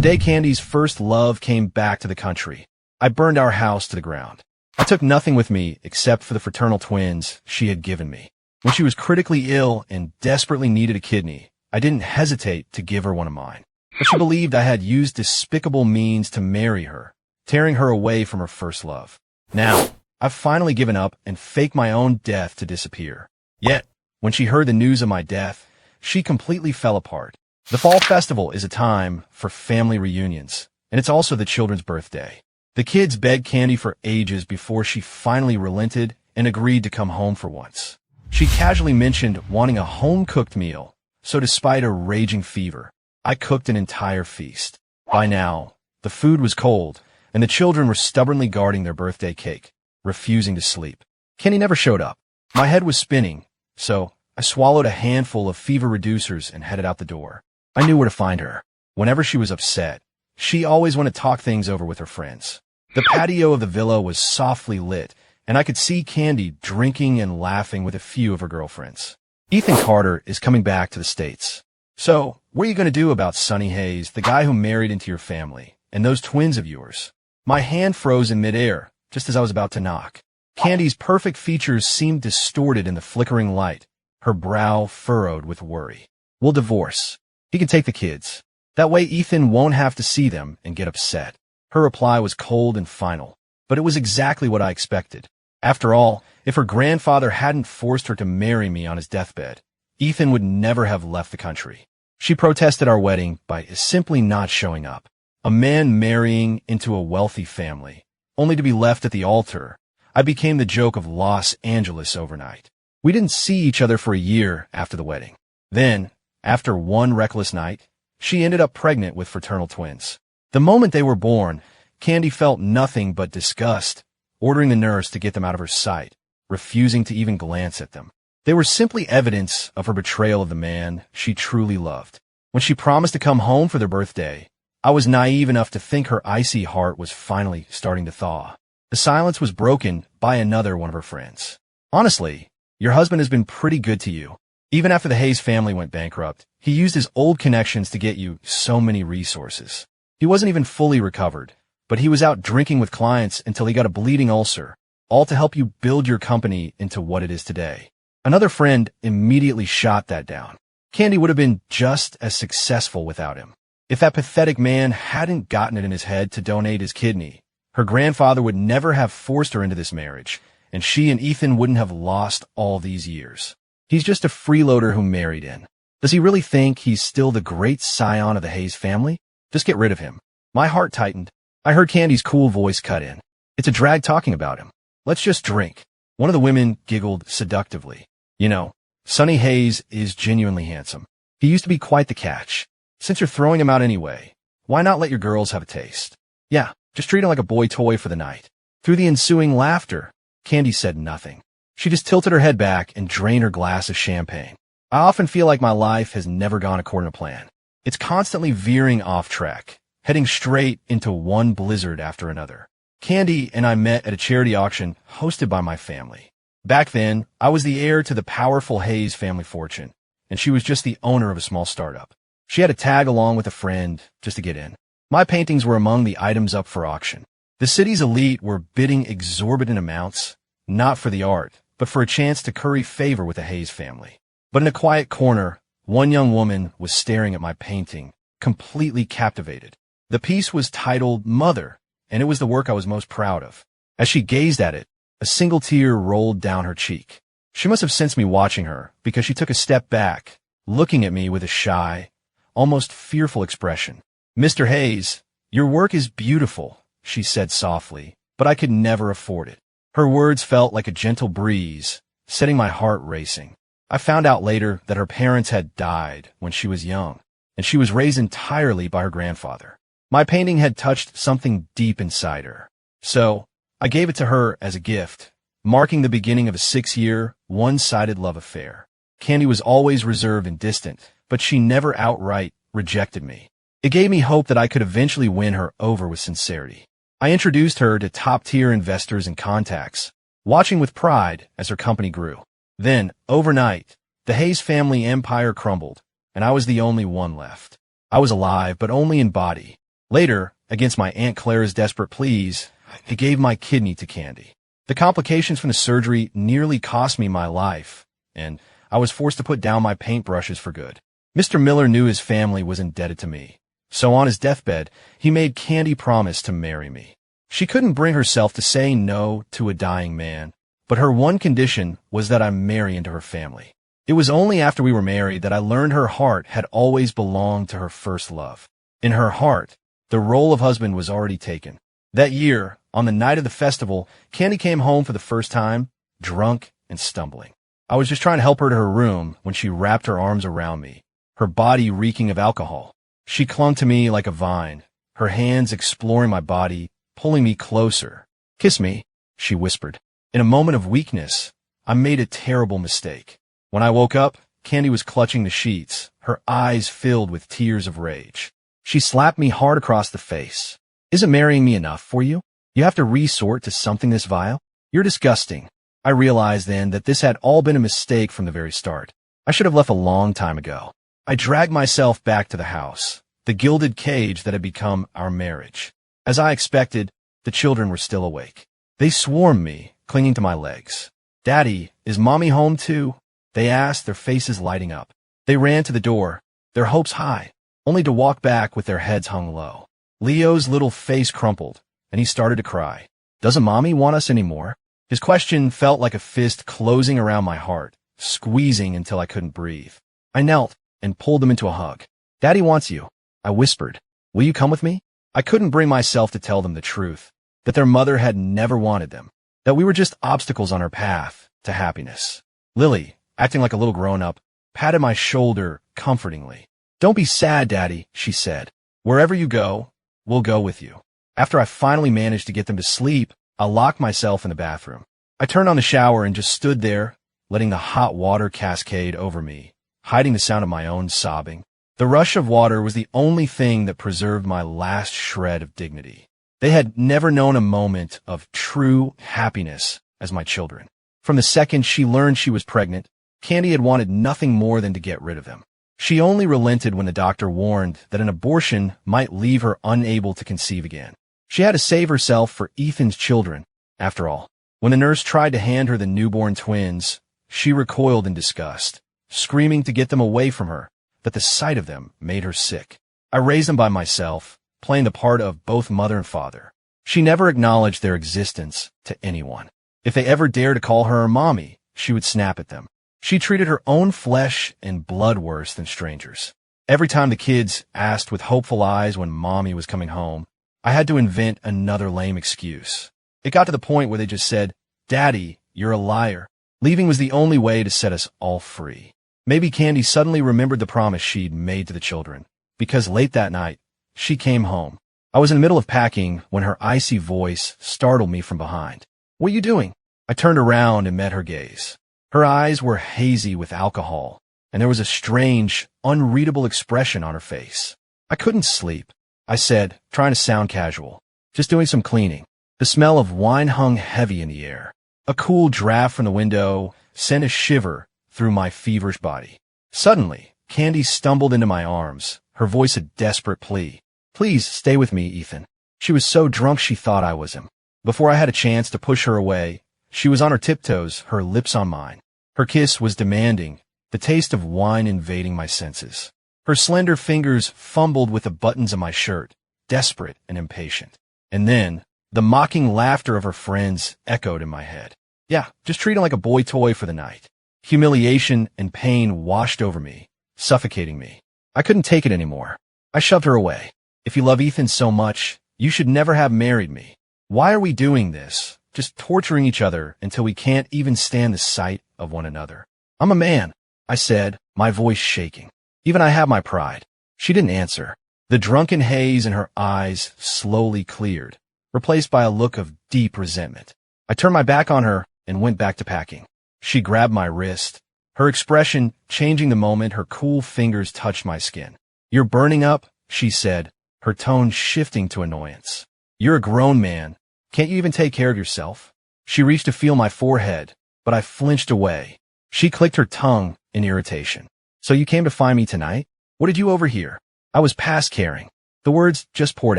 The day Candy's first love came back to the country, I burned our house to the ground. I took nothing with me except for the fraternal twins she had given me. When she was critically ill and desperately needed a kidney, I didn't hesitate to give her one of mine. But she believed I had used despicable means to marry her, tearing her away from her first love. Now, I've finally given up and faked my own death to disappear. Yet, when she heard the news of my death, she completely fell apart. The fall festival is a time for family reunions, and it's also the children's birthday. The kids begged Candy for ages before she finally relented and agreed to come home for once. She casually mentioned wanting a home-cooked meal, so despite a raging fever, I cooked an entire feast. By now, the food was cold, and the children were stubbornly guarding their birthday cake, refusing to sleep. Candy never showed up. My head was spinning, so I swallowed a handful of fever reducers and headed out the door. I knew where to find her. Whenever she was upset, she always wanted to talk things over with her friends. The patio of the villa was softly lit, and I could see Candy drinking and laughing with a few of her girlfriends. Ethan Carter is coming back to the States. So, what are you going to do about Sonny Hayes, the guy who married into your family, and those twins of yours? My hand froze in midair, just as I was about to knock. Candy's perfect features seemed distorted in the flickering light, her brow furrowed with worry. We'll divorce. He can take the kids. That way Ethan won't have to see them and get upset. Her reply was cold and final, but it was exactly what I expected. After all, if her grandfather hadn't forced her to marry me on his deathbed, Ethan would never have left the country. She protested our wedding by simply not showing up. A man marrying into a wealthy family, only to be left at the altar. I became the joke of Los Angeles overnight. We didn't see each other for a year after the wedding. Then, after one reckless night, she ended up pregnant with fraternal twins. The moment they were born, Candy felt nothing but disgust, ordering the nurse to get them out of her sight, refusing to even glance at them. They were simply evidence of her betrayal of the man she truly loved. When she promised to come home for their birthday, I was naive enough to think her icy heart was finally starting to thaw. The silence was broken by another one of her friends. Honestly, your husband has been pretty good to you. Even after the Hayes family went bankrupt, he used his old connections to get you so many resources. He wasn't even fully recovered, but he was out drinking with clients until he got a bleeding ulcer, all to help you build your company into what it is today. Another friend immediately shot that down. Candy would have been just as successful without him. If that pathetic man hadn't gotten it in his head to donate his kidney, her grandfather would never have forced her into this marriage, and she and Ethan wouldn't have lost all these years. He's just a freeloader who married in. Does he really think he's still the great scion of the Hayes family? Just get rid of him. My heart tightened. I heard Candy's cool voice cut in. It's a drag talking about him. Let's just drink. One of the women giggled seductively. You know, Sonny Hayes is genuinely handsome. He used to be quite the catch. Since you're throwing him out anyway, why not let your girls have a taste? Yeah, just treat him like a boy toy for the night. Through the ensuing laughter, Candy said nothing. She just tilted her head back and drained her glass of champagne. I often feel like my life has never gone according to plan. It's constantly veering off track, heading straight into one blizzard after another. Candy and I met at a charity auction hosted by my family. Back then, I was the heir to the powerful Hayes family fortune, and she was just the owner of a small startup. She had to tag along with a friend just to get in. My paintings were among the items up for auction. The city's elite were bidding exorbitant amounts, not for the art, but for a chance to curry favor with the Hayes family. But in a quiet corner, one young woman was staring at my painting, completely captivated. The piece was titled Mother, and it was the work I was most proud of. As she gazed at it, a single tear rolled down her cheek. She must have sensed me watching her, because she took a step back, looking at me with a shy, almost fearful expression. Mr. Hayes, your work is beautiful, she said softly, but I could never afford it. Her words felt like a gentle breeze, setting my heart racing. I found out later that her parents had died when she was young, and she was raised entirely by her grandfather. My painting had touched something deep inside her. So, I gave it to her as a gift, marking the beginning of a 6-year, one-sided love affair. Candy was always reserved and distant, but she never outright rejected me. It gave me hope that I could eventually win her over with sincerity. I introduced her to top-tier investors and contacts, watching with pride as her company grew. Then, overnight, the Hayes family empire crumbled, and I was the only one left. I was alive, but only in body, Later, against my Aunt Clara's desperate pleas, I gave my kidney to Candy. The complications from the surgery nearly cost me my life, and I was forced to put down my paintbrushes for good. Mr. Miller knew his family was indebted to me, so on his deathbed, he made Candy promise to marry me. She couldn't bring herself to say no to a dying man, but her one condition was that I marry into her family. It was only after we were married that I learned her heart had always belonged to her first love. In her heart, the role of husband was already taken. That year, on the night of the festival, Candy came home for the first time, drunk and stumbling. I was just trying to help her to her room when she wrapped her arms around me, her body reeking of alcohol. She clung to me like a vine, her hands exploring my body, pulling me closer. "Kiss me," she whispered. In a moment of weakness, I made a terrible mistake. When I woke up, Candy was clutching the sheets, her eyes filled with tears of rage. She slapped me hard across the face. "Isn't marrying me enough for you? You have to resort to something this vile? You're disgusting." I realized then that this had all been a mistake from the very start. I should have left a long time ago. I dragged myself back to the house, the gilded cage that had become our marriage. As I expected, the children were still awake. They swarmed me, clinging to my legs. "Daddy, is Mommy home too?" they asked, their faces lighting up. They ran to the door, their hopes high, only to walk back with their heads hung low. Leo's little face crumpled, and he started to cry. "Doesn't Mommy want us anymore?" His question felt like a fist closing around my heart, squeezing until I couldn't breathe. I knelt and pulled them into a hug. "Daddy wants you," I whispered. "Will you come with me?" I couldn't bring myself to tell them the truth, that their mother had never wanted them, that we were just obstacles on her path to happiness. Lily, acting like a little grown-up, patted my shoulder comfortingly. "Don't be sad, Daddy," she said. "Wherever you go, we'll go with you." After I finally managed to get them to sleep, I locked myself in the bathroom. I turned on the shower and just stood there, letting the hot water cascade over me, hiding the sound of my own sobbing. The rush of water was the only thing that preserved my last shred of dignity. They had never known a moment of true happiness as my children. From the second she learned she was pregnant, Candy had wanted nothing more than to get rid of them. She only relented when the doctor warned that an abortion might leave her unable to conceive again. She had to save herself for Ethan's children, after all. When the nurse tried to hand her the newborn twins, she recoiled in disgust, screaming to get them away from her, that the sight of them made her sick. I raised them by myself, playing the part of both mother and father. She never acknowledged their existence to anyone. If they ever dared to call her mommy, she would snap at them. She treated her own flesh and blood worse than strangers. Every time the kids asked with hopeful eyes when Mommy was coming home, I had to invent another lame excuse. It got to the point where they just said, "Daddy, you're a liar." Leaving was the only way to set us all free. Maybe Candy suddenly remembered the promise she'd made to the children, because late that night, she came home. I was in the middle of packing when her icy voice startled me from behind. "What are you doing?" I turned around and met her gaze. Her eyes were hazy with alcohol, and there was a strange, unreadable expression on her face. "I couldn't sleep," I said, trying to sound casual. "Just doing some cleaning." The smell of wine hung heavy in the air. A cool draft from the window sent a shiver through my feverish body. Suddenly, Candy stumbled into my arms, her voice a desperate plea. "Please stay with me, Ethan." She was so drunk she thought I was him. Before I had a chance to push her away, she was on her tiptoes, her lips on mine. Her kiss was demanding, the taste of wine invading my senses. Her slender fingers fumbled with the buttons of my shirt, desperate and impatient. And then, the mocking laughter of her friends echoed in my head. Yeah, just treat him like a boy toy for the night. Humiliation and pain washed over me, suffocating me. I couldn't take it anymore. I shoved her away. "If you love Ethan so much, you should never have married me. Why are we doing this? Just torturing each other until we can't even stand the sight of one another." "I'm a man," I said, my voice shaking. "Even I have my pride." She didn't answer. The drunken haze in her eyes slowly cleared, replaced by a look of deep resentment. I turned my back on her and went back to packing. She grabbed my wrist, her expression changing the moment her cool fingers touched my skin. "You're burning up," she said, her tone shifting to annoyance. "You're a grown man. Can't you even take care of yourself?" She reached to feel my forehead, but I flinched away. She clicked her tongue in irritation. "So you came to find me tonight? What did you overhear?" I was past caring. The words just poured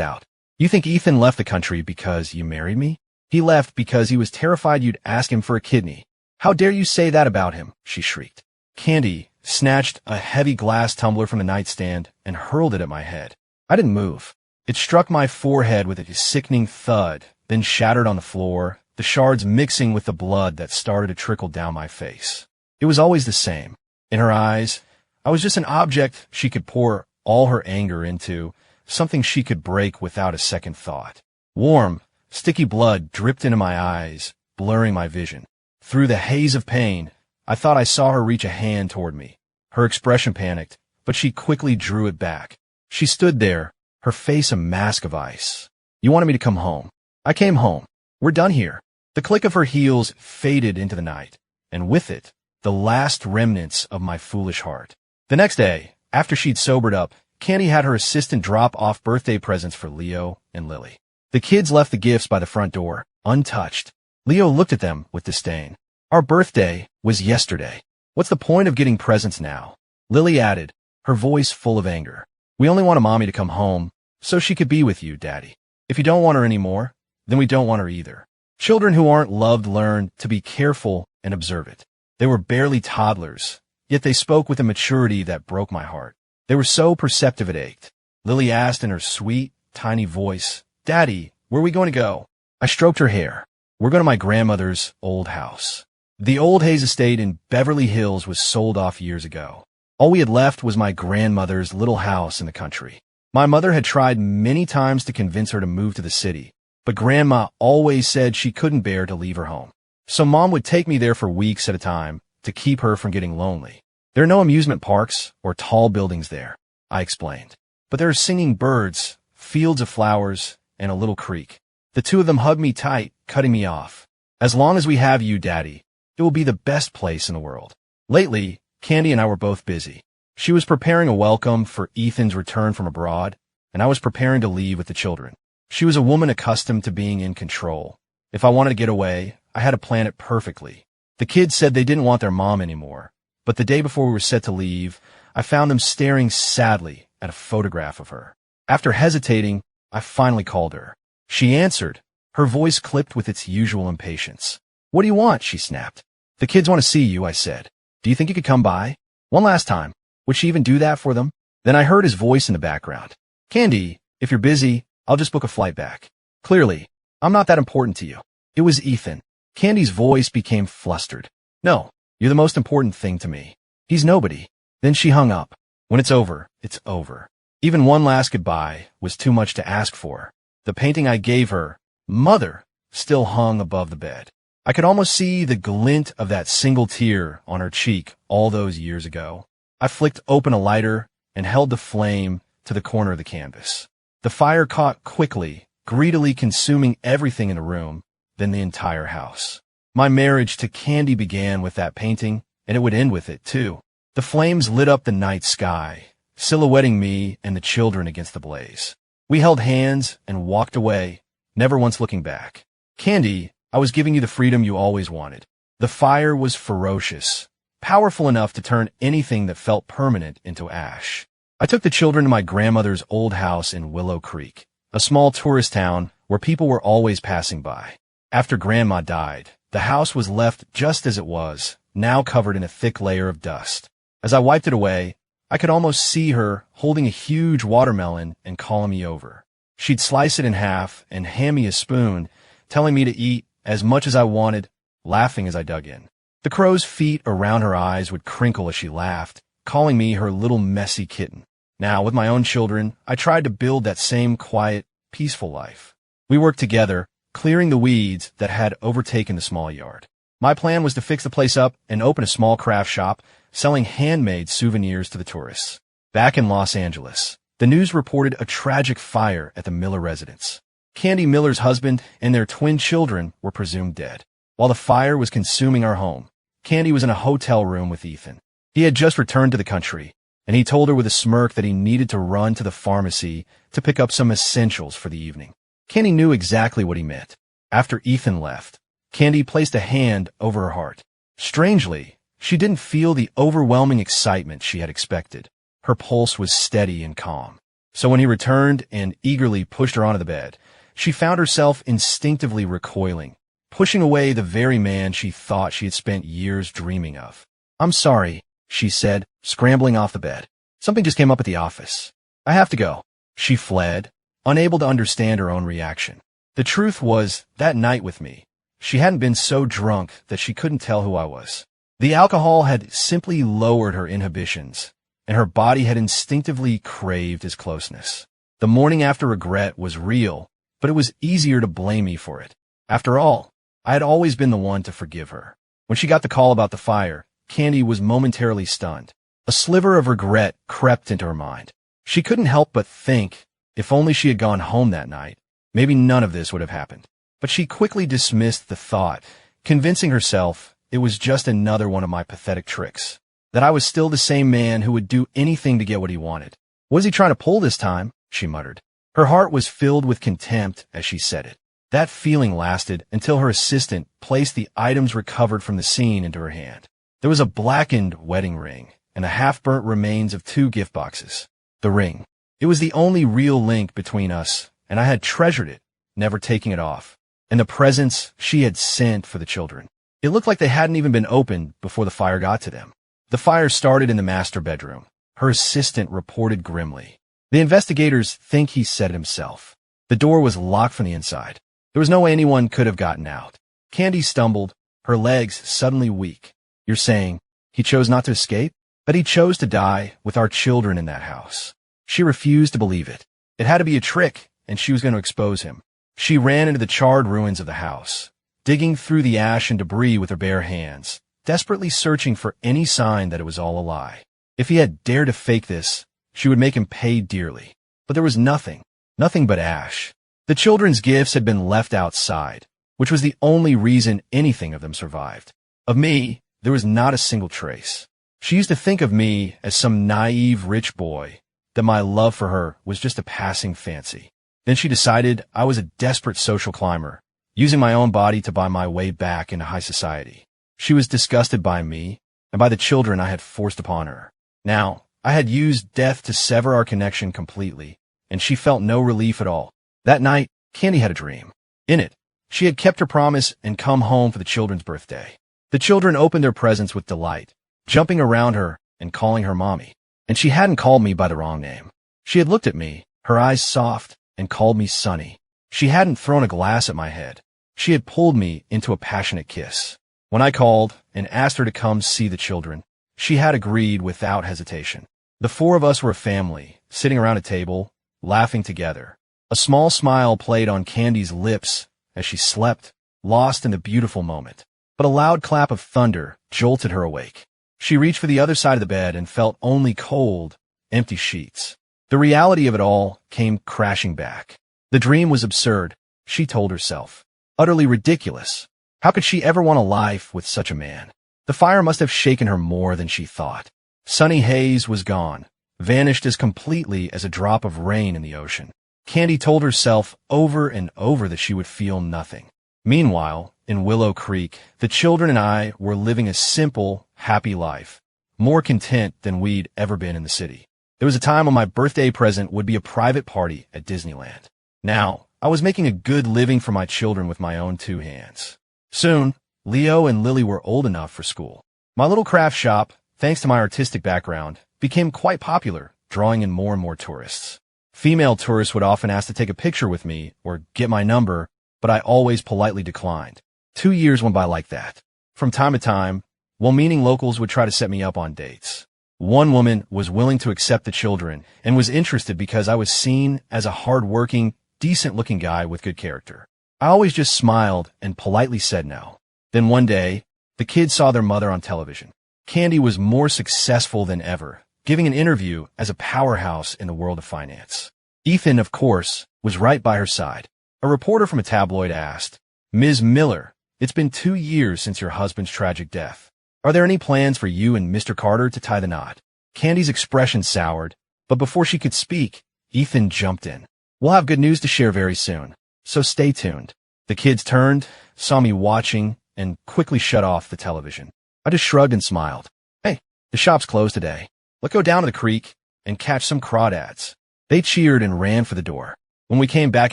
out. You think Ethan left the country because you married me? He left because he was terrified you'd ask him for a kidney. How dare you say that about him? She shrieked. Candy snatched a heavy glass tumbler from the nightstand and hurled it at my head. I didn't move. It struck my forehead with a sickening thud, then shattered on the floor, the shards mixing with the blood that started to trickle down my face. It was always the same. In her eyes, I was just an object she could pour all her anger into, something she could break without a second thought. Warm, sticky blood dripped into my eyes, blurring my vision. Through the haze of pain, I thought I saw her reach a hand toward me. Her expression panicked, but she quickly drew it back. She stood there, her face a mask of ice. You wanted me to come home. I came home. We're done here. The click of her heels faded into the night, and with it, the last remnants of my foolish heart. The next day, after she'd sobered up, Candy had her assistant drop off birthday presents for Leo and Lily. The kids left the gifts by the front door, untouched. Leo looked at them with disdain. Our birthday was yesterday. What's the point of getting presents now? Lily added, her voice full of anger. We only wanted Mommy to come home so she could be with you, Daddy. If you don't want her anymore, then we don't want her either. Children who aren't loved learn to be careful and observant. They were barely toddlers, yet they spoke with a maturity that broke my heart. They were so perceptive it ached. Lily asked in her sweet, tiny voice, Daddy, where are we going to go? I stroked her hair. We're going to my grandmother's old house. The old Hayes estate in Beverly Hills was sold off years ago. All we had left was my grandmother's little house in the country. My mother had tried many times to convince her to move to the city, but Grandma always said she couldn't bear to leave her home. So Mom would take me there for weeks at a time to keep her from getting lonely. There are no amusement parks or tall buildings there, I explained. But there are singing birds, fields of flowers, and a little creek. The two of them hugged me tight, cutting me off. As long as we have you, Daddy, it will be the best place in the world. Lately, Candy and I were both busy. She was preparing a welcome for Ethan's return from abroad, and I was preparing to leave with the children. She was a woman accustomed to being in control. If I wanted to get away, I had to plan it perfectly. The kids said they didn't want their mom anymore, but the day before we were set to leave, I found them staring sadly at a photograph of her. After hesitating, I finally called her. She answered, her voice clipped with its usual impatience. What do you want? She snapped. The kids want to see you, I said. Do you think you could come by? One last time. Would she even do that for them? Then I heard his voice in the background. Candy, if you're busy, I'll just book a flight back. Clearly, I'm not that important to you. It was Ethan. Candy's voice became flustered. No, you're the most important thing to me. He's nobody. Then she hung up. When it's over, it's over. Even one last goodbye was too much to ask for. The painting I gave her, Mother, still hung above the bed. I could almost see the glint of that single tear on her cheek all those years ago. I flicked open a lighter and held the flame to the corner of the canvas. The fire caught quickly, greedily consuming everything in the room, then the entire house. My marriage to Candy began with that painting, and it would end with it, too. The flames lit up the night sky, silhouetting me and the children against the blaze. We held hands and walked away, never once looking back. Candy, I was giving you the freedom you always wanted. The fire was ferocious, powerful enough to turn anything that felt permanent into ash. I took the children to my grandmother's old house in Willow Creek, a small tourist town where people were always passing by. After Grandma died, the house was left just as it was, now covered in a thick layer of dust. As I wiped it away, I could almost see her holding a huge watermelon and calling me over. She'd slice it in half and hand me a spoon, telling me to eat as much as I wanted, laughing as I dug in. The crow's feet around her eyes would crinkle as she laughed, calling me her little messy kitten. Now, with my own children, I tried to build that same quiet, peaceful life. We worked together, clearing the weeds that had overtaken the small yard. My plan was to fix the place up and open a small craft shop, selling handmade souvenirs to the tourists. Back in Los Angeles, the news reported a tragic fire at the Miller residence. Candy Miller's husband and their twin children were presumed dead. While the fire was consuming our home, Candy was in a hotel room with Ethan. He had just returned to the country, and he told her with a smirk that he needed to run to the pharmacy to pick up some essentials for the evening. Candy knew exactly what he meant. After Ethan left, Candy placed a hand over her heart. Strangely, she didn't feel the overwhelming excitement she had expected. Her pulse was steady and calm. So when he returned and eagerly pushed her onto the bed, she found herself instinctively recoiling, pushing away the very man she thought she had spent years dreaming of. "I'm sorry," she said, scrambling off the bed. "Something just came up at the office. I have to go." She fled, unable to understand her own reaction. The truth was, that night with me, she hadn't been so drunk that she couldn't tell who I was. The alcohol had simply lowered her inhibitions, and her body had instinctively craved his closeness. The morning after regret was real, but it was easier to blame me for it. After all, I had always been the one to forgive her. When she got the call about the fire, Candy was momentarily stunned. A sliver of regret crept into her mind. She couldn't help but think, if only she had gone home that night, maybe none of this would have happened. But she quickly dismissed the thought, convincing herself it was just another one of my pathetic tricks, that I was still the same man who would do anything to get what he wanted. "What is he trying to pull this time?" she muttered. Her heart was filled with contempt as she said it. That feeling lasted until her assistant placed the items recovered from the scene into her hand. There was a blackened wedding ring and a half-burnt remains of 2 gift boxes. The ring. It was the only real link between us, and I had treasured it, never taking it off. And the presents she had sent for the children. It looked like they hadn't even been opened before the fire got to them. The fire started in the master bedroom. Her assistant reported grimly. "The investigators think he set it himself. The door was locked from the inside. There was no way anyone could have gotten out." Candy stumbled, her legs suddenly weak. "You're saying he chose not to escape? But he chose to die with our children in that house." She refused to believe it. It had to be a trick, and she was going to expose him. She ran into the charred ruins of the house, digging through the ash and debris with her bare hands, desperately searching for any sign that it was all a lie. If he had dared to fake this, she would make him pay dearly. But there was nothing but ash. The children's gifts had been left outside, which was the only reason anything of them survived. Of me, there was not a single trace. She used to think of me as some naive rich boy, that my love for her was just a passing fancy. Then she decided I was a desperate social climber, using my own body to buy my way back into high society. She was disgusted by me and by the children I had forced upon her. Now, I had used death to sever our connection completely, and she felt no relief at all. That night, Candy had a dream. In it, she had kept her promise and come home for the children's birthday. The children opened their presents with delight, jumping around her and calling her mommy. And she hadn't called me by the wrong name. She had looked at me, her eyes soft, and called me Sonny. She hadn't thrown a glass at my head. She had pulled me into a passionate kiss. When I called and asked her to come see the children, she had agreed without hesitation. The 4 of us were a family, sitting around a table, laughing together. A small smile played on Candy's lips as she slept, lost in the beautiful moment. But a loud clap of thunder jolted her awake. She reached for the other side of the bed and felt only cold, empty sheets. The reality of it all came crashing back. The dream was absurd, she told herself. Utterly ridiculous. How could she ever want a life with such a man? The fire must have shaken her more than she thought. Sunny Hayes was gone, vanished as completely as a drop of rain in the ocean. Candy told herself over and over that she would feel nothing. Meanwhile, in Willow Creek, the children and I were living a simple, happy life, more content than we'd ever been in the city. There was a time when my birthday present would be a private party at Disneyland. Now, I was making a good living for my children with my own 2 hands. Soon, Leo and Lily were old enough for school. My little craft shop, thanks to my artistic background, became quite popular, drawing in more and more tourists. Female tourists would often ask to take a picture with me or get my number, but I always politely declined. 2 years went by like that. From time to time, well-meaning locals would try to set me up on dates. One woman was willing to accept the children and was interested because I was seen as a hard-working, decent-looking guy with good character. I always just smiled and politely said no. Then one day, the kids saw their mother on television. Candy was more successful than ever, giving an interview as a powerhouse in the world of finance. Ethan, of course, was right by her side. A reporter from a tabloid asked, "Ms. Miller, it's been 2 years since your husband's tragic death. Are there any plans for you and Mr. Carter to tie the knot?" Candy's expression soured, but before she could speak, Ethan jumped in. "We'll have good news to share very soon, so stay tuned." The kids turned, saw me watching, and quickly shut off the television. I just shrugged and smiled. "Hey, the shop's closed today. Let's go down to the creek and catch some crawdads." They cheered and ran for the door. When we came back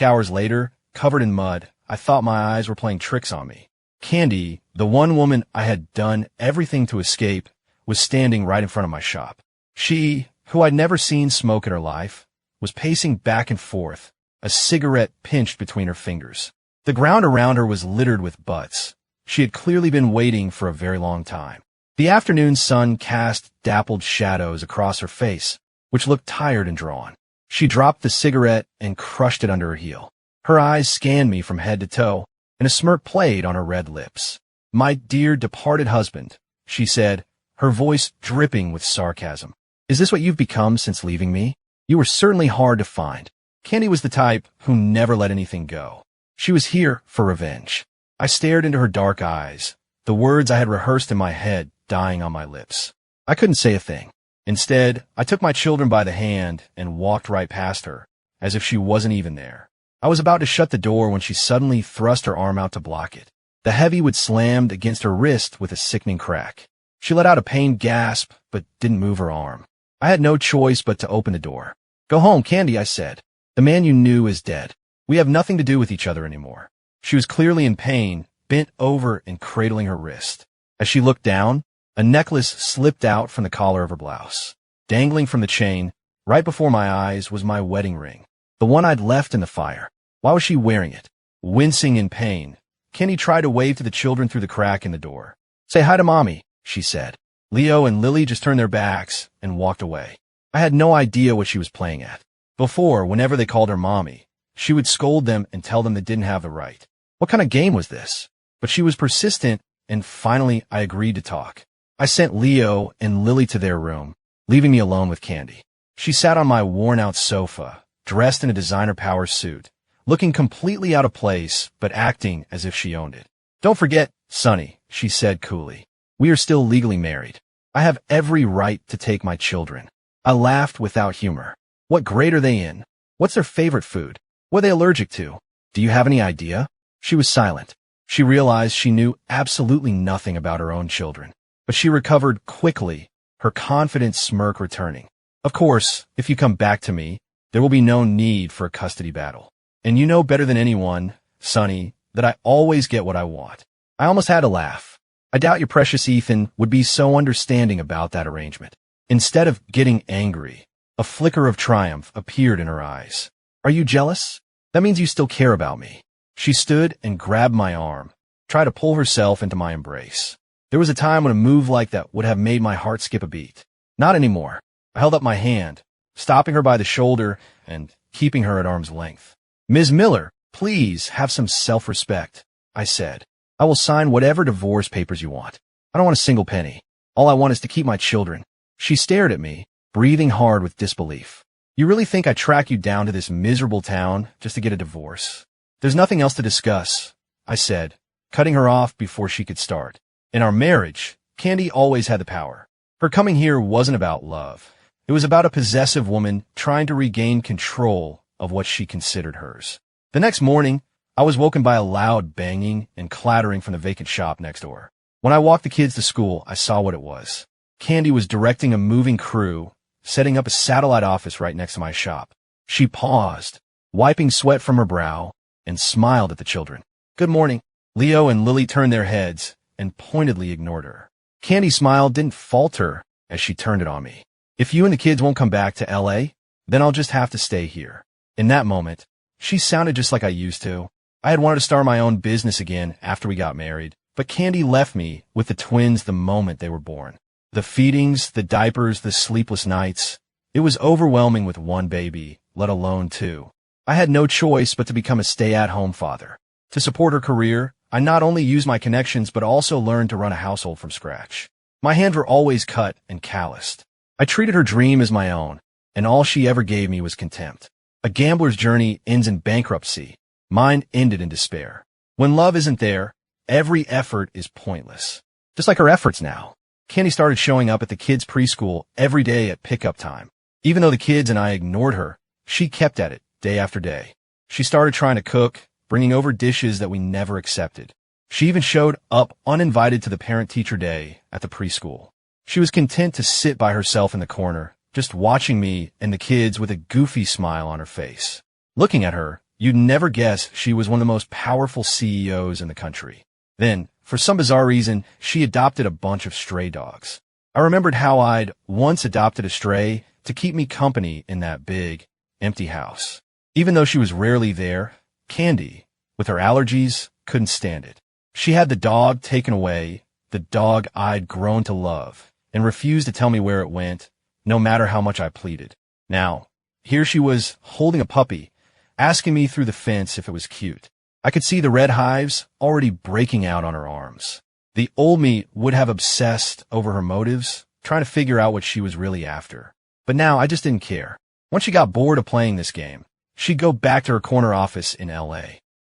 hours later, covered in mud, I thought my eyes were playing tricks on me. Candy, the one woman I had done everything to escape, was standing right in front of my shop. She, who I'd never seen smoke in her life, was pacing back and forth, a cigarette pinched between her fingers. The ground around her was littered with butts. She had clearly been waiting for a very long time. The afternoon sun cast dappled shadows across her face, which looked tired and drawn. She dropped the cigarette and crushed it under her heel. Her eyes scanned me from head to toe, and a smirk played on her red lips. "My dear departed husband," she said, her voice dripping with sarcasm. "Is this what you've become since leaving me? You were certainly hard to find." Candy was the type who never let anything go. She was here for revenge. I stared into her dark eyes, the words I had rehearsed in my head dying on my lips. I couldn't say a thing. Instead, I took my children by the hand and walked right past her, as if she wasn't even there. I was about to shut the door when she suddenly thrust her arm out to block it. The heavy wood slammed against her wrist with a sickening crack. She let out a pained gasp, but didn't move her arm. I had no choice but to open the door. "Go home, Candy," I said. "The man you knew is dead. We have nothing to do with each other anymore." She was clearly in pain, bent over and cradling her wrist. As she looked down, a necklace slipped out from the collar of her blouse. Dangling from the chain, right before my eyes, was my wedding ring, the one I'd left in the fire. Why was she wearing it? Wincing in pain, Kenny tried to wave to the children through the crack in the door. "Say hi to Mommy," she said. Leo and Lily just turned their backs and walked away. I had no idea what she was playing at. Before, whenever they called her Mommy, she would scold them and tell them they didn't have the right. What kind of game was this? But she was persistent, and finally I agreed to talk. I sent Leo and Lily to their room, leaving me alone with Candy. She sat on my worn-out sofa, dressed in a designer power suit, looking completely out of place, but acting as if she owned it. "Don't forget, Sonny," she said coolly. "We are still legally married. I have every right to take my children." I laughed without humor. "What grade are they in? What's their favorite food? What are they allergic to? Do you have any idea?" She was silent. She realized she knew absolutely nothing about her own children. But she recovered quickly, her confident smirk returning. "Of course, if you come back to me, there will be no need for a custody battle. And you know better than anyone, Sonny, that I always get what I want." I almost had to laugh. I doubt your precious Ethan would be so understanding about that arrangement. Instead of getting angry, a flicker of triumph appeared in her eyes. "Are you jealous? That means you still care about me." She stood and grabbed my arm, tried to pull herself into my embrace. There was a time when a move like that would have made my heart skip a beat. Not anymore. I held up my hand, stopping her by the shoulder and keeping her at arm's length. "Ms. Miller, please have some self-respect," I said. "I will sign whatever divorce papers you want. I don't want a single penny. All I want is to keep my children." She stared at me, breathing hard with disbelief. "You really think I track you down to this miserable town just to get a divorce?" "There's nothing else to discuss," I said, cutting her off before she could start. In our marriage, Candy always had the power. Her coming here wasn't about love. It was about a possessive woman trying to regain control of what she considered hers. The next morning, I was woken by a loud banging and clattering from the vacant shop next door. When I walked the kids to school, I saw what it was. Candy was directing a moving crew, setting up a satellite office right next to my shop. She paused, wiping sweat from her brow, and smiled at the children. "Good morning." Leo and Lily turned their heads and pointedly ignored her. Candy's smile didn't falter as she turned it on me. "If you and the kids won't come back to L.A., then I'll just have to stay here." In that moment, she sounded just like I used to. I had wanted to start my own business again after we got married, but Candy left me with the twins the moment they were born. The feedings, the diapers, the sleepless nights. It was overwhelming with one baby, let alone two. I had no choice but to become a stay-at-home father. To support her career, I not only used my connections but also learned to run a household from scratch. My hands were always cut and calloused. I treated her dream as my own, and all she ever gave me was contempt. A gambler's journey ends in bankruptcy. Mine ended in despair. When love isn't there, every effort is pointless. Just like her efforts now. Candy started showing up at the kids' preschool every day at pickup time. Even though the kids and I ignored her, she kept at it day after day. She started trying to cook, bringing over dishes that we never accepted. She even showed up uninvited to the parent-teacher day at the preschool. She was content to sit by herself in the corner, just watching me and the kids with a goofy smile on her face. Looking at her, you'd never guess she was one of the most powerful CEOs in the country. Then, for some bizarre reason, she adopted a bunch of stray dogs. I remembered how I'd once adopted a stray to keep me company in that big, empty house. Even though she was rarely there, Candy, with her allergies, couldn't stand it. She had the dog taken away, the dog I'd grown to love, and refused to tell me where it went, no matter how much I pleaded. Now, here she was holding a puppy, asking me through the fence if it was cute. I could see the red hives already breaking out on her arms. The old me would have obsessed over her motives, trying to figure out what she was really after. But now I just didn't care. Once she got bored of playing this game, she'd go back to her corner office in LA.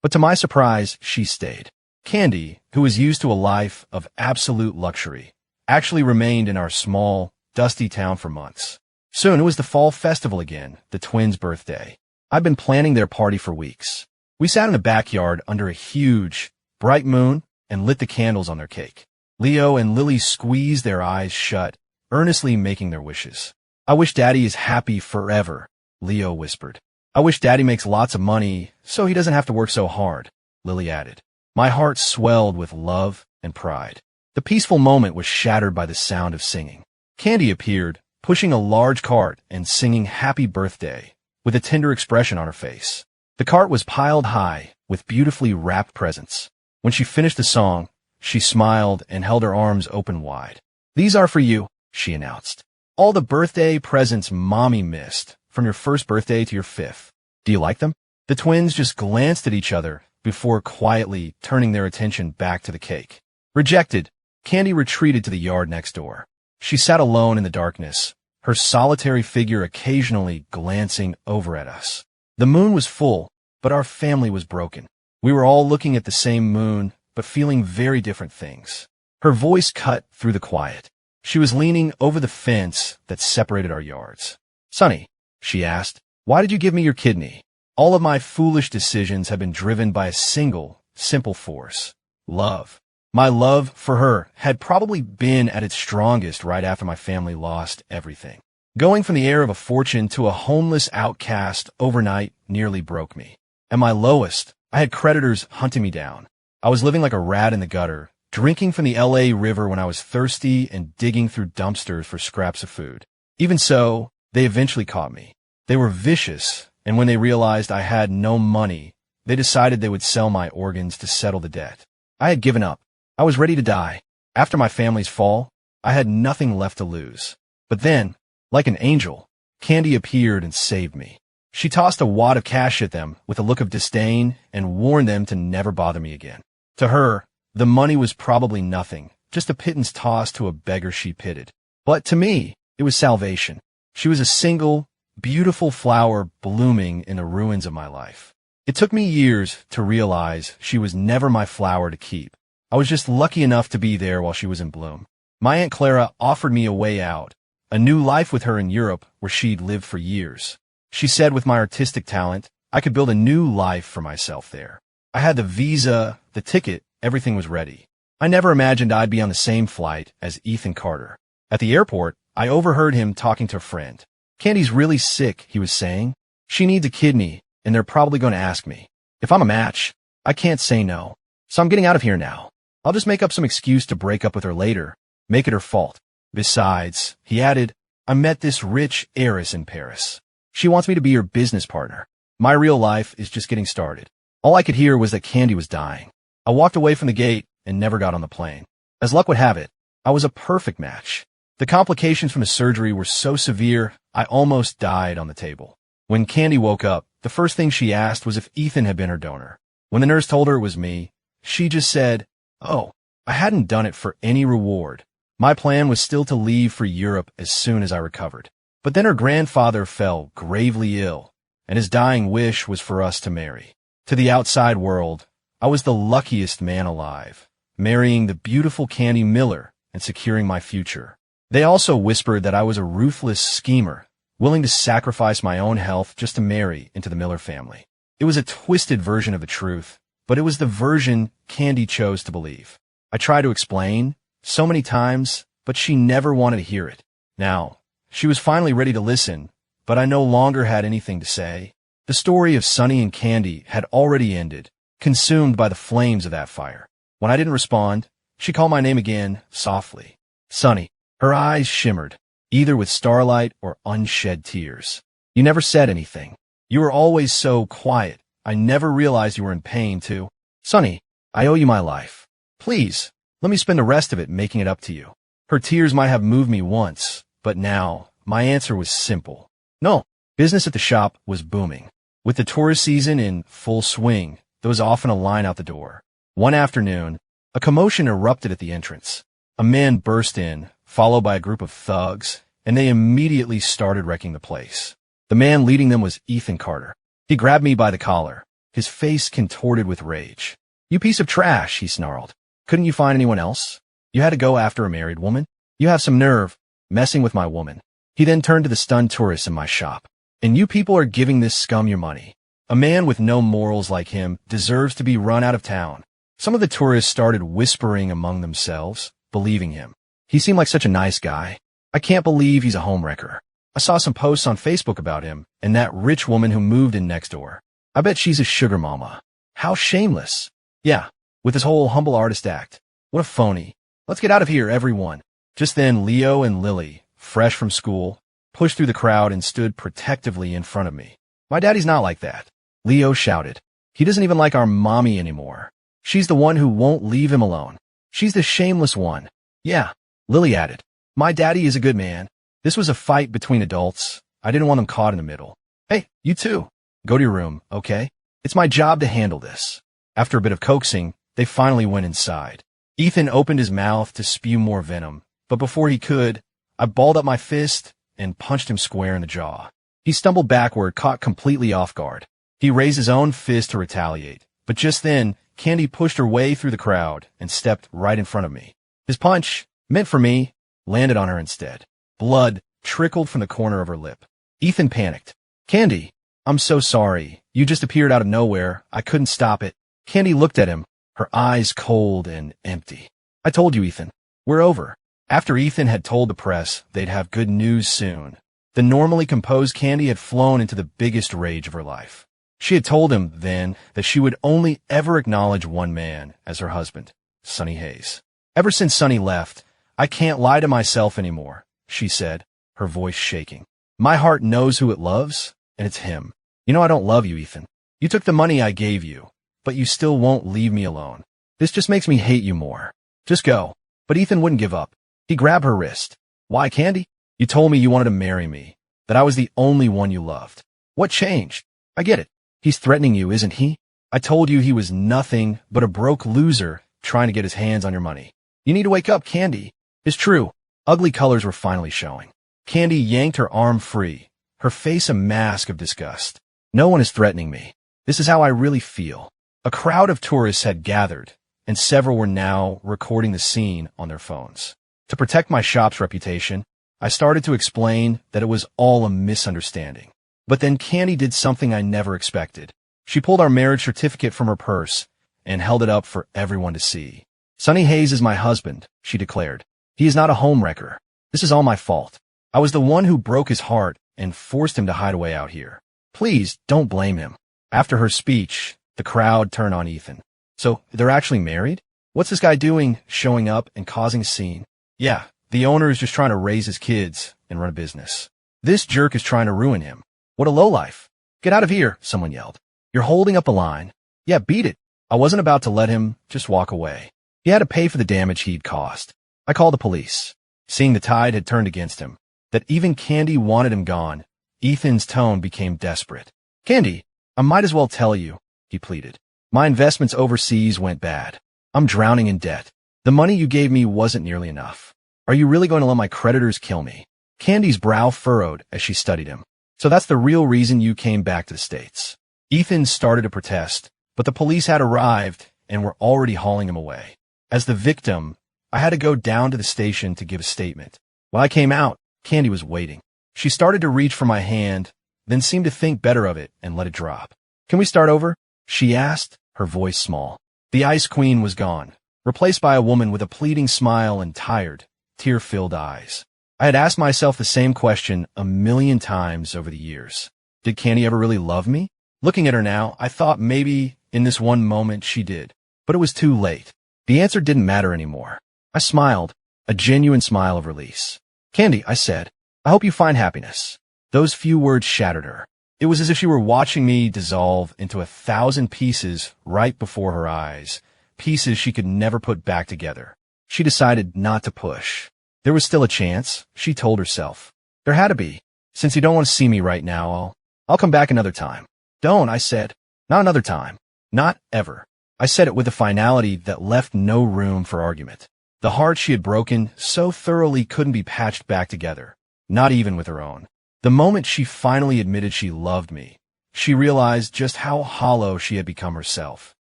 But to my surprise, she stayed. Candy, who was used to a life of absolute luxury, actually remained in our small, dusty town for months. Soon it was the fall festival again, the twins' birthday. I'd been planning their party for weeks. We sat in the backyard under a huge, bright moon and lit the candles on their cake. Leo and Lily squeezed their eyes shut, earnestly making their wishes. "I wish Daddy is happy forever," Leo whispered. "I wish Daddy makes lots of money so he doesn't have to work so hard," Lily added. My heart swelled with love and pride. The peaceful moment was shattered by the sound of singing. Candy appeared, pushing a large cart and singing Happy Birthday, with a tender expression on her face. The cart was piled high, with beautifully wrapped presents. When she finished the song, she smiled and held her arms open wide. "These are for you," she announced. "All the birthday presents Mommy missed, from your first birthday to your 5th. Do you like them?" The twins just glanced at each other before quietly turning their attention back to the cake. Rejected, Candy retreated to the yard next door. She sat alone in the darkness, her solitary figure occasionally glancing over at us. The moon was full, but our family was broken. We were all looking at the same moon, but feeling very different things. Her voice cut through the quiet. She was leaning over the fence that separated our yards. "Sonny," she asked, "why did you give me your kidney?" All of my foolish decisions have been driven by a single, simple force: love. My love for her had probably been at its strongest right after my family lost everything. Going from the heir of a fortune to a homeless outcast overnight nearly broke me. At my lowest, I had creditors hunting me down. I was living like a rat in the gutter, drinking from the LA River when I was thirsty and digging through dumpsters for scraps of food. Even so, they eventually caught me. They were vicious, and when they realized I had no money, they decided they would sell my organs to settle the debt. I had given up. I was ready to die. After my family's fall, I had nothing left to lose. But then, like an angel, Candy appeared and saved me. She tossed a wad of cash at them with a look of disdain and warned them to never bother me again. To her, the money was probably nothing, just a pittance tossed to a beggar she pitied. But to me, it was salvation. She was a single, beautiful flower blooming in the ruins of my life. It took me years to realize she was never my flower to keep. I was just lucky enough to be there while she was in bloom. My Aunt Clara offered me a way out, a new life with her in Europe where she'd lived for years. She said with my artistic talent, I could build a new life for myself there. I had the visa, the ticket, everything was ready. I never imagined I'd be on the same flight as Ethan Carter. At the airport, I overheard him talking to a friend. "Candy's really sick," he was saying. "She needs a kidney, and they're probably going to ask me. If I'm a match, I can't say no. So I'm getting out of here now. I'll just make up some excuse to break up with her later, make it her fault. Besides," he added, "I met this rich heiress in Paris. She wants me to be her business partner. My real life is just getting started." All I could hear was that Candy was dying. I walked away from the gate and never got on the plane. As luck would have it, I was a perfect match. The complications from the surgery were so severe, I almost died on the table. When Candy woke up, the first thing she asked was if Ethan had been her donor. When the nurse told her it was me, she just said, "Oh, I hadn't done it for any reward. My plan was still to leave for Europe as soon as I recovered." But then her grandfather fell gravely ill, and his dying wish was for us to marry. To the outside world, I was the luckiest man alive, marrying the beautiful Candy Miller and securing my future. They also whispered that I was a ruthless schemer, willing to sacrifice my own health just to marry into the Miller family. It was a twisted version of the truth, but it was the version Candy chose to believe. I tried to explain so many times, but she never wanted to hear it. Now, She was finally ready to listen, but I no longer had anything to say. The story of Sunny and Candy had already ended, consumed by the flames of that fire. When I didn't respond, she called my name again, softly. Sunny. Her eyes shimmered, either with starlight or unshed tears. You never said anything. You were always so quiet. I never realized you were in pain, too. Sunny, I owe you my life. Please, let me spend the rest of it making it up to you. Her tears might have moved me once, but now, my answer was simple. No. Business at the shop was booming. With the tourist season in full swing, there was often a line out the door. One afternoon, a commotion erupted at the entrance. A man burst in, followed by a group of thugs, and they immediately started wrecking the place. The man leading them was Ethan Carter. He grabbed me by the collar, his face contorted with rage. You piece of trash, he snarled. Couldn't you find anyone else? You had to go after a married woman? You have some nerve, messing with my woman. He then turned to the stunned tourists in my shop. And you people are giving this scum your money. A man with no morals like him deserves to be run out of town. Some of the tourists started whispering among themselves, believing him. He seemed like such a nice guy. I can't believe he's a homewrecker. I saw some posts on Facebook about him and that rich woman who moved in next door. I bet she's a sugar mama. How shameless. Yeah, with his whole humble artist act. What a phony. Let's get out of here, everyone. Just then, Leo and Lily, fresh from school, pushed through the crowd and stood protectively in front of me. My daddy's not like that. Leo shouted. He doesn't even like our mommy anymore. She's the one who won't leave him alone. She's the shameless one. Yeah, Lily added. My daddy is a good man. This was a fight between adults. I didn't want them caught in the middle. Hey, you too. Go to your room, okay? It's my job to handle this. After a bit of coaxing, they finally went inside. Ethan opened his mouth to spew more venom, but before he could, I balled up my fist and punched him square in the jaw. He stumbled backward, caught completely off guard. He raised his own fist to retaliate, but just then, Candy pushed her way through the crowd and stepped right in front of me. His punch, meant for me, landed on her instead. Blood trickled from the corner of her lip. Ethan panicked. Candy, I'm so sorry. You just appeared out of nowhere. I couldn't stop it. Candy looked at him, her eyes cold and empty. I told you, Ethan. We're over. After Ethan had told the press they'd have good news soon, the normally composed Candy had flown into the biggest rage of her life. She had told him then that she would only ever acknowledge one man as her husband, Sunny Hayes. Ever since Sunny left, I can't lie to myself anymore, she said, her voice shaking. My heart knows who it loves, and it's him. You know I don't love you, Ethan. You took the money I gave you, but you still won't leave me alone. This just makes me hate you more. Just go. But Ethan wouldn't give up. He grabbed her wrist. Why, Candy? You told me you wanted to marry me, that I was the only one you loved. What changed? I get it. He's threatening you, isn't he? I told you he was nothing but a broke loser trying to get his hands on your money. You need to wake up, Candy. It's true. Ugly colors were finally showing. Candy yanked her arm free, her face a mask of disgust. No one is threatening me. This is how I really feel. A crowd of tourists had gathered, and several were now recording the scene on their phones. To protect my shop's reputation, I started to explain that it was all a misunderstanding. But then Candy did something I never expected. She pulled our marriage certificate from her purse and held it up for everyone to see. Sunny Hayes is my husband, she declared. He is not a homewrecker. This is all my fault. I was the one who broke his heart and forced him to hide away out here. Please don't blame him. After her speech, the crowd turned on Ethan. So they're actually married? What's this guy doing, showing up and causing a scene? Yeah, the owner is just trying to raise his kids and run a business. This jerk is trying to ruin him. What a lowlife. Get out of here, someone yelled. You're holding up a line. Yeah, beat it. I wasn't about to let him just walk away. He had to pay for the damage he'd caused. I called the police. Seeing the tide had turned against him, that even Candy wanted him gone, Ethan's tone became desperate. Candy, I might as well tell you, he pleaded. My investments overseas went bad. I'm drowning in debt. The money you gave me wasn't nearly enough. Are you really going to let my creditors kill me? Candy's brow furrowed as she studied him. So that's the real reason you came back to the States. Ethan started to protest, but the police had arrived and were already hauling him away. As the victim, I had to go down to the station to give a statement. When I came out, Candy was waiting. She started to reach for my hand, then seemed to think better of it and let it drop. Can we start over? She asked, her voice small. The Ice Queen was gone, replaced by a woman with a pleading smile and tired, tear-filled eyes. I had asked myself the same question a million times over the years. Did Candy ever really love me? Looking at her now, I thought maybe in this one moment she did, but it was too late. The answer didn't matter anymore. I smiled, a genuine smile of release. Candy, I said, I hope you find happiness. Those few words shattered her. It was as if she were watching me dissolve into 1,000 pieces right before her eyes, pieces she could never put back together. She decided not to push. There was still a chance, she told herself. There had to be. Since you don't want to see me right now, I'll come back another time. Don't, I said. Not another time. Not ever. I said it with a finality that left no room for argument. The heart she had broken so thoroughly couldn't be patched back together, not even with her own. The moment she finally admitted she loved me, she realized just how hollow she had become herself.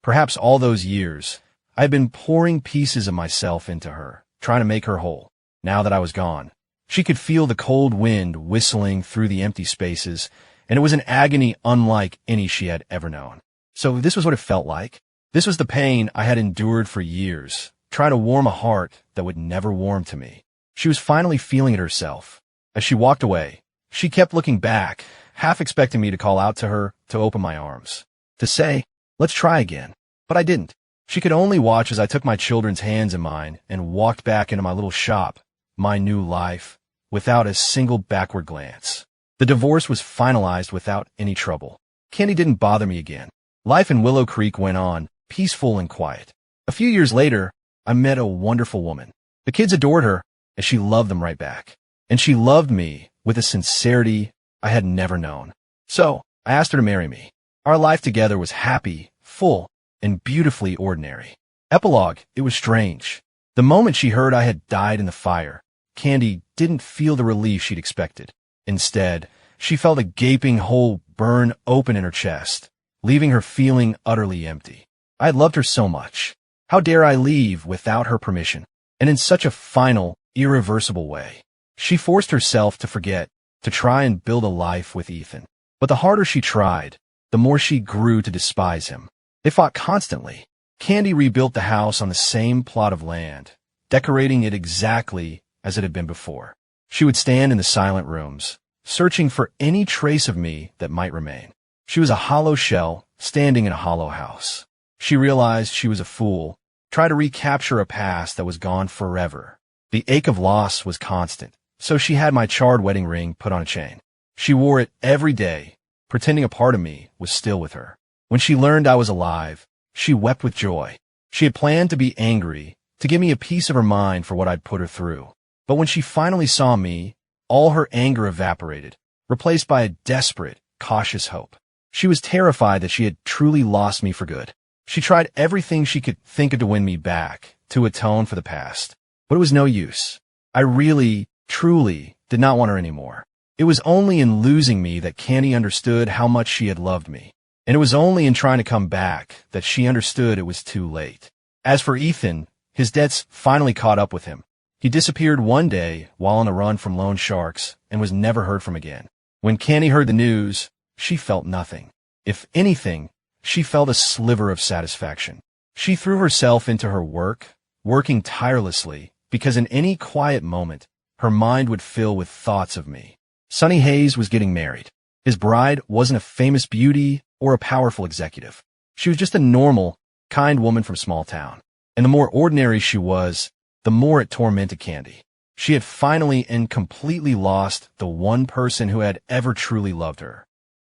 Perhaps all those years, I had been pouring pieces of myself into her, trying to make her whole. Now that I was gone, she could feel the cold wind whistling through the empty spaces, and it was an agony unlike any she had ever known. So this was what it felt like. This was the pain I had endured for years, trying to warm a heart that would never warm to me. She was finally feeling it herself. As she walked away, she kept looking back, half expecting me to call out to her, to open my arms, to say, let's try again. But I didn't. She could only watch as I took my children's hands in mine and walked back into my little shop, my new life, without a single backward glance. The divorce was finalized without any trouble. Candy didn't bother me again. Life in Willow Creek went on, peaceful and quiet. A few years later, I met a wonderful woman. The kids adored her, and she loved them right back. And she loved me with a sincerity I had never known. So, I asked her to marry me. Our life together was happy, full, and beautifully ordinary. Epilogue, it was strange. The moment she heard I had died in the fire, Candy didn't feel the relief she'd expected. Instead, she felt a gaping hole burn open in her chest, leaving her feeling utterly empty. I had loved her so much. How dare I leave without her permission, and in such a final, irreversible way? She forced herself to forget, to try and build a life with Ethan. But the harder she tried, the more she grew to despise him. They fought constantly. Candy rebuilt the house on the same plot of land, decorating it exactly as it had been before. She would stand in the silent rooms, searching for any trace of me that might remain. She was a hollow shell, standing in a hollow house. She realized she was a fool, trying to recapture a past that was gone forever. The ache of loss was constant, so she had my charred wedding ring put on a chain. She wore it every day, pretending a part of me was still with her. When she learned I was alive, she wept with joy. She had planned to be angry, to give me a piece of her mind for what I'd put her through. But when she finally saw me, all her anger evaporated, replaced by a desperate, cautious hope. She was terrified that she had truly lost me for good. She tried everything she could think of to win me back, to atone for the past. But it was no use. I really, truly did not want her anymore. It was only in losing me that Candy understood how much she had loved me. And it was only in trying to come back that she understood it was too late. As for Ethan, his debts finally caught up with him. He disappeared one day while on a run from loan sharks and was never heard from again. When Candy heard the news, she felt nothing. If anything, she felt a sliver of satisfaction. She threw herself into her work, working tirelessly, because in any quiet moment, her mind would fill with thoughts of me. Sonny Hayes was getting married. His bride wasn't a famous beauty or a powerful executive. She was just a normal, kind woman from small town. And the more ordinary she was, the more it tormented Candy. She had finally and completely lost the one person who had ever truly loved her.